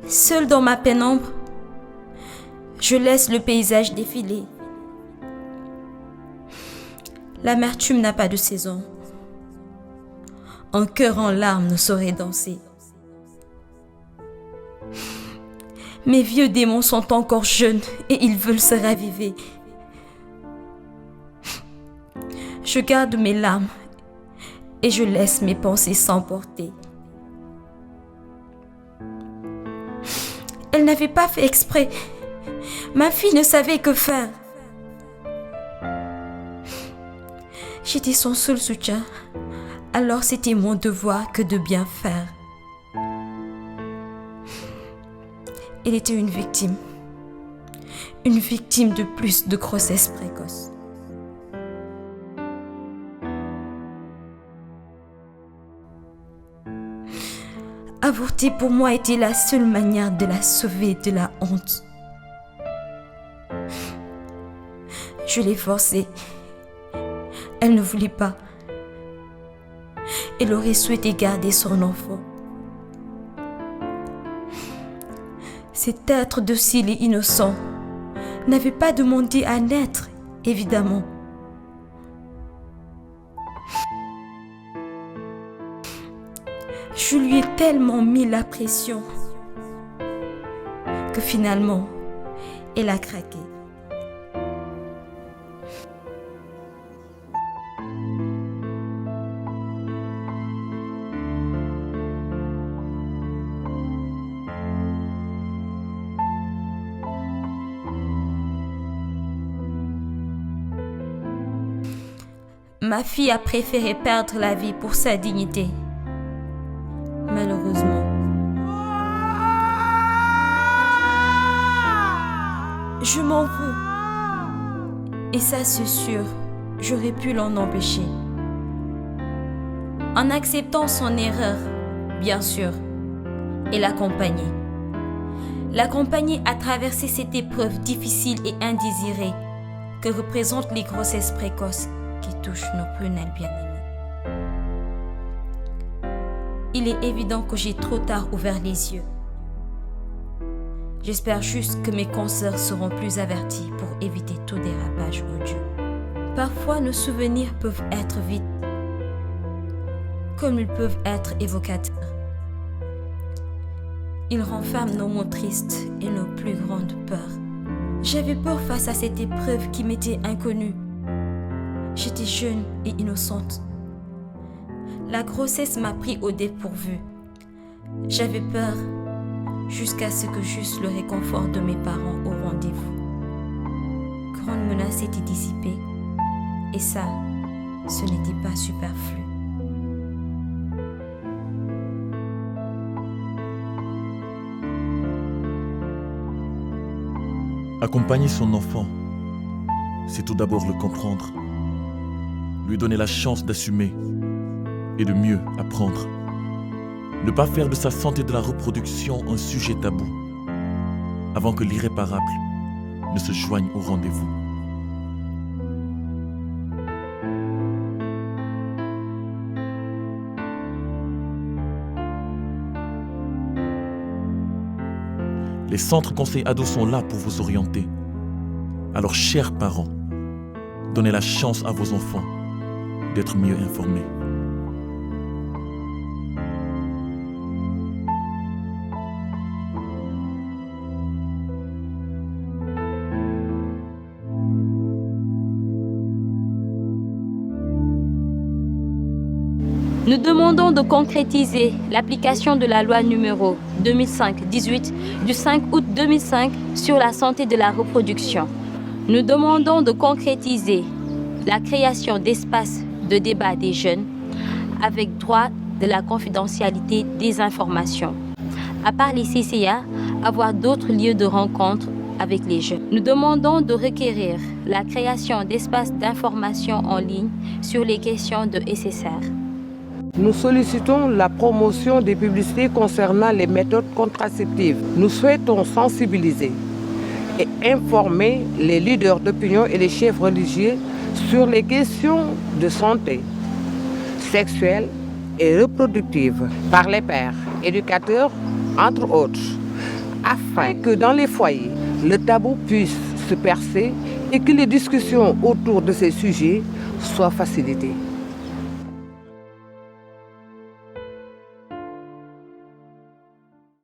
Seule dans ma pénombre, je laisse le paysage défiler. L'amertume n'a pas de saison. Un cœur en larmes ne saurait danser. Mes vieux démons sont encore jeunes et ils veulent se raviver. Je garde mes larmes et je laisse mes pensées s'emporter. Elle n'avait pas fait exprès. Ma fille ne savait que faire. J'étais son seul soutien, alors c'était mon devoir que de bien faire. Elle était une victime de plus de grossesse précoce. Avorter pour moi était la seule manière de la sauver de la honte. Je l'ai forcée. Elle ne voulait pas. Elle aurait souhaité garder son enfant. Cet être docile et innocent n'avait pas demandé à naître, évidemment. Je lui ai tellement mis la pression que finalement, elle a craqué. Ma fille a préféré perdre la vie pour sa dignité. Malheureusement. Je m'en veux. Et ça, c'est sûr, j'aurais pu l'en empêcher. En acceptant son erreur, bien sûr, et l'accompagner. L'accompagner à traverser cette épreuve difficile et indésirée que représentent les grossesses précoces qui touchent nos prunelles bien-aimées. Il est évident que j'ai trop tard ouvert les yeux. J'espère juste que mes consoeurs seront plus avertis pour éviter tout dérapage odieux. Parfois, nos souvenirs peuvent être vides, comme ils peuvent être évocateurs. Ils renferment nos mots tristes et nos plus grandes peurs. J'avais peur face à cette épreuve qui m'était inconnue. J'étais jeune et innocente. La grossesse m'a pris au dépourvu. J'avais peur jusqu'à ce que juste le réconfort de mes parents au rendez-vous. Grande menace était dissipée et ça, ce n'était pas superflu. Accompagner son enfant, c'est tout d'abord le comprendre, lui donner la chance d'assumer et de mieux apprendre. Ne pas faire de sa santé de la reproduction un sujet tabou, avant que l'irréparable ne se joigne au rendez-vous. Les centres conseils ados sont là pour vous orienter. Alors, chers parents, donnez la chance à vos enfants d'être mieux informés. Nous demandons de concrétiser l'application de la loi numéro 2005-18 du 5 août 2005 sur la santé de la reproduction. Nous demandons de concrétiser la création d'espaces de débat des jeunes avec droit de la confidentialité des informations. À part les CCA, avoir d'autres lieux de rencontre avec les jeunes. Nous demandons de requérir la création d'espaces d'information en ligne sur les questions de SSR. Nous sollicitons la promotion des publicités concernant les méthodes contraceptives. Nous souhaitons sensibiliser et informer les leaders d'opinion et les chefs religieux sur les questions de santé sexuelle et reproductive par les pères, éducateurs, entre autres. afin que dans les foyers, le tabou puisse se percer et que les discussions autour de ces sujets soient facilitées.